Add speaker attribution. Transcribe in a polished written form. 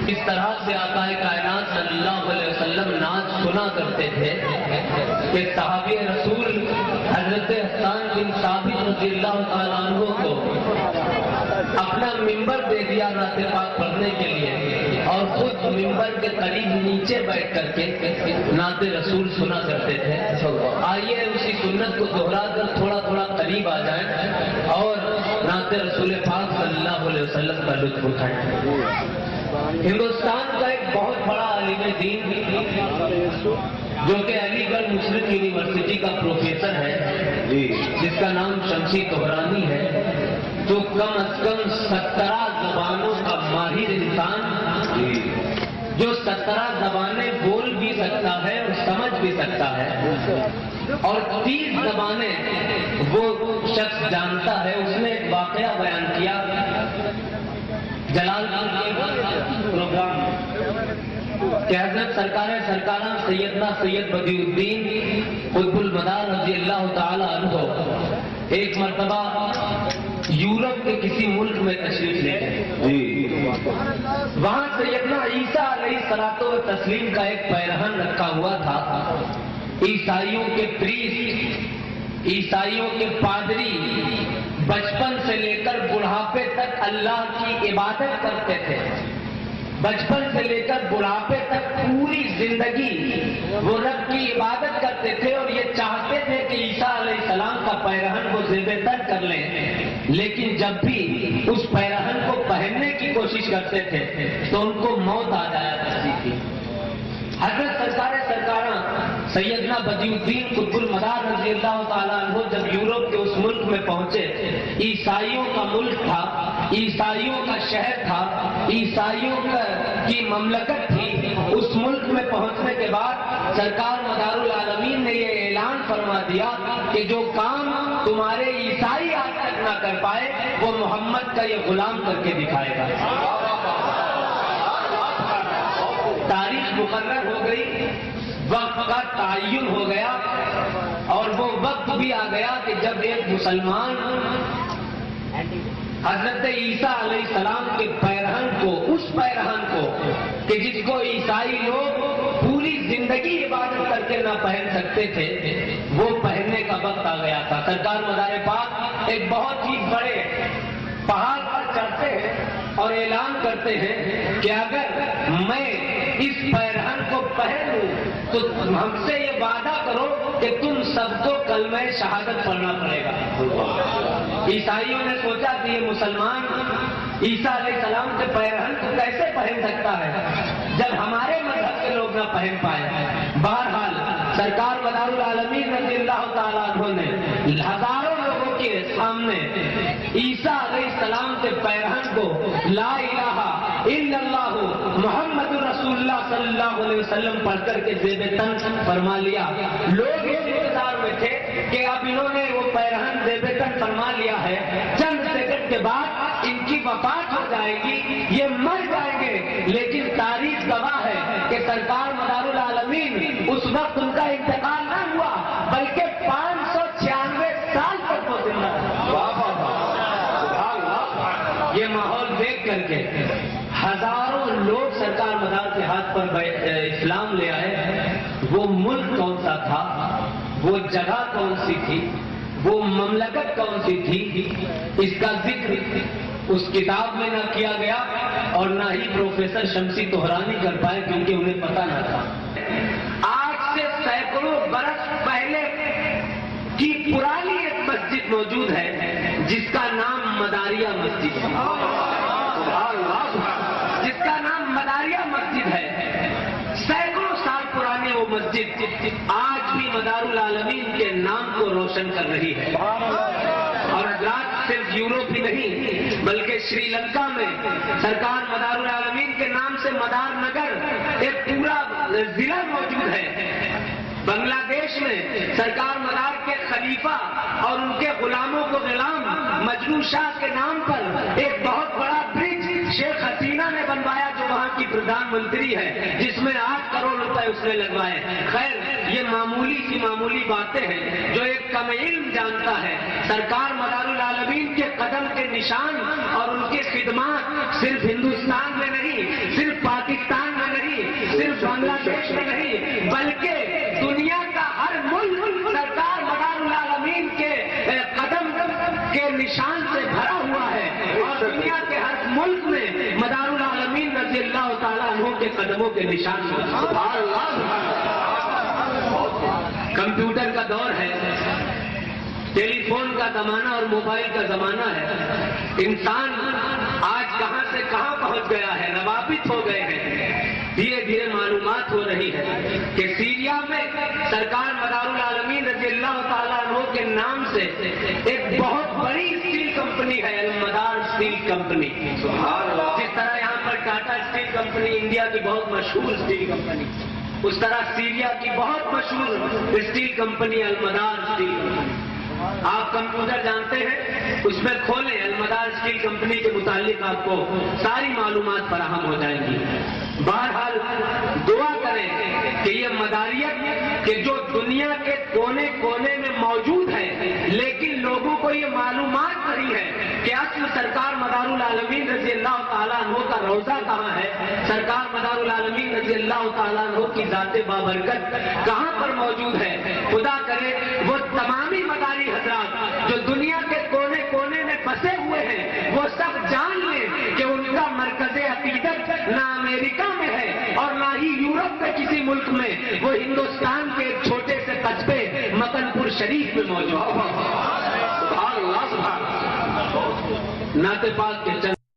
Speaker 1: اس طرح سے آقا کائنات صلی اللہ علیہ وسلم نعت سنا کرتے تھے کہ صحابی رسول حضرت حسان بن ثابت رضی اللہ تعالیٰ عنہ کو اپنا ممبر دے دیا نعت پاک پڑھنے کے لیے، اور خود ممبر کے قریب نیچے بیٹھ کر کے نعت رسول سنا کرتے تھے۔ آئیے اسی سنت کو دہرا کر تھوڑا تھوڑا قریب آ جائیں اور نعت رسول پاک صلی اللہ علیہ وسلم کا لطف اٹھائیں۔ ہندوستان کا ایک بہت بڑا عالم دین جو کہ علی گڑھ مسلم یونیورسٹی کا پروفیسر ہے، جس کا نام شمسی طہرانی ہے، جو کم از کم 17 زبانوں کا ماہر انسان، جو 17 زبانیں بول بھی سکتا ہے اور سمجھ بھی سکتا ہے، اور 30 زبانیں وہ شخص جانتا ہے۔ اس نے ایک واقعہ بیان کیا جلال پور کے پروگرام میں کہ حضرت سرکارہ سیدنا سید بدیع الدین قطب المدار رضی اللہ تعالی عنہ ایک مرتبہ یورپ کے کسی ملک میں تشریف لے گئے۔ وہاں سیدنا عیسیٰ علیہ الصلوۃ والتسلیم کا ایک پیرہن رکھا ہوا تھا۔ عیسائیوں کے پریسٹ، عیسائیوں کے پادری بچپن سے لے کر بڑھاپے تک اللہ کی عبادت کرتے تھے۔ بچپن سے لے کر بڑھاپے تک پوری زندگی وہ رب کی عبادت کرتے تھے، اور یہ چاہتے تھے کہ عیسیٰ علیہ السلام کا پیرہن وہ زیب تن کر لیں، لیکن جب بھی اس پیرہن کو پہننے کی کوشش کرتے تھے تو ان کو موت آ جایا کرتی تھی۔ حضرت سرکارہ سیدنا بدیع الدین قطب المدار رضی اللہ تعالیٰ عنہ جب یورپ کے اس ملک میں پہنچے، عیسائیوں کا ملک تھا، عیسائیوں کا شہر تھا، عیسائیوں کی مملکت تھی۔ اس ملک میں پہنچنے کے بعد سرکار مدار العالمین نے یہ اعلان فرما دیا کہ جو کام تمہارے عیسائی آج تک نہ کر پائے وہ محمد کا یہ غلام کر کے دکھائے گا۔ تاریخ مقرر ہو گئی، وقت کا تعین ہو گیا، اور وہ وقت بھی آ گیا کہ جب ایک مسلمان حضرت عیسیٰ علیہ السلام کے پیرہن کو، اس پیرہن کو کہ جس کو عیسائی لوگ پوری زندگی عبادت کر کے نہ پہن سکتے تھے، وہ پہننے کا وقت آ گیا تھا۔ سرکار مدار پاک ایک بہت ہی بڑے پہاڑ پر چڑھتے ہیں اور اعلان کرتے ہیں کہ اگر میں اس پیرہن کو پہن لوں تو ہم سے یہ وعدہ کرو کہ تم سب کو کلمہ شہادت پڑھنا پڑے گا۔ عیسائیوں نے سوچا کہ یہ مسلمان عیسیٰ علیہ السلام کے پیرہن کو کیسے پہن سکتا ہے جب ہمارے مذہب کے لوگ نہ پہن پائے۔ بہرحال سرکار مدار العالمین رضی اللہ تعالیٰ عنہ نے ہزاروں لوگوں کے سامنے عیسیٰ علیہ السلام کے پیرہن کو لا الہ الا اللہ محمد رسول اللہ صلی اللہ علیہ وسلم پڑھ کر کے زیب تن فرما لیا۔ لوگ اس انتظار میں تھے کہ اب انہوں نے وہ پیرہن زیب تن فرما لیا ہے، چند سیکنڈ کے بعد ان کی وفات ہو جائے گی، یہ مر جائیں گے، لیکن تاریخ گواہ ہے کہ سرکار مدار العالمین اس وقت ان کا انتقال نہ ہوا بلکہ 596 سال تک وہ زندہ رہے۔ یہ ماحول دیکھ کر کے ہزاروں لوگ سرکار مدار کے ہاتھ پر اسلام لے آئے۔ وہ ملک کون سا تھا، وہ جگہ کون سی تھی، وہ مملکت کون سی تھی، اس کا ذکر اس کتاب میں نہ کیا گیا اور نہ ہی پروفیسر شمسی طہرانی کر پائے کیونکہ انہیں پتہ نہ تھا۔ آج سے سینکڑوں برس پہلے کی پرانی ایک مسجد موجود ہے جس کا نام مداریہ مسجد ہے، جس کا نام مداریہ مسجد ہے۔ سینکڑوں سال پرانی وہ مسجد آج بھی مدار العالمین کے نام کو روشن کر رہی ہے، اور حضرات صرف یورپ ہی نہیں بلکہ شری لنکا میں سرکار مدار العالمین کے نام سے مدار نگر ایک پورا ضلع موجود ہے۔ بنگلہ دیش میں سرکار مدار کے خلیفہ اور ان کے غلاموں کو غلام مجنو شاہ کے نام پر ایک بہت بڑا برج شیخ حسینہ نے بنوایا جو وہاں کی پردھان منتری ہے، جس میں 8 کروڑ روپے اس نے لگوائے۔ خیر یہ معمولی سی معمولی باتیں ہیں جو ایک کم علم جانتا ہے۔ سرکار مدار العالمین کے قدم کے نشان اور ان کی خدمات صرف ہندوستان میں نہیں، صرف
Speaker 2: صرف بنگلہ دیش میں نہیں بلکہ دنیا کا ہر ملک سرکار مدار العالمین کے قدم کے نشان سے بھرا ہوا ہے، اور دنیا کے ہر ملک میں مدار العالمین رضی اللہ تعالیٰ عنہ کے قدموں کے نشان سے۔ کمپیوٹر کا دور ہے، ٹیلی فون کا زمانہ اور موبائل کا زمانہ ہے، انسان آج کہاں سے کہاں پہنچ گیا ہے، روابط ہو گئے ہیں۔ دھیرے دھیرے معلومات ہو رہی ہے کہ سیریا میں سرکار مدار العالمین رضی اللہ تعالیٰ عنہ کے نام سے ایک بہت بڑی اسٹیل کمپنی ہے، المدار اسٹیل کمپنی۔ جس طرح یہاں پر ٹاٹا اسٹیل کمپنی انڈیا کی بہت مشہور اسٹیل کمپنی، اس طرح سیریا کی بہت مشہور اسٹیل کمپنی المدار اسٹیل کمپنی۔ آپ کمپیوٹر جانتے ہیں، اس میں کھولیں المدار اسٹیل کمپنی کے متعلق آپ کو ساری معلومات فراہم ہو جائیں گی۔ بہرحال دعا کریں کہ یہ مداریت کہ جو دنیا کے کونے کونے میں موجود ہے لیکن لوگوں کو یہ معلومات نہیں ہے کہ اصل سرکار مدار العالمین رضی اللہ تعالیٰ عنہ کا روضہ کہاں ہے، سرکار مدار العالمین رضی اللہ تعالیٰ عنہ کی ذات بابرکت کہاں پر موجود ہے۔ خدا کرے وہ تمامی مداری حضرات جو دنیا کے کونے کونے میں بسے ہوئے ہیں وہ سب جان لیں کہ ان کا مرکز عقیدت نہ امریکہ میں ہے اور نہ ہی یورپ کے کسی ملک میں، وہ ہندوستان کے ایک چھوٹے سے قصبے مکن پور شریف میں موجود ہے۔ نعت پاک کے چند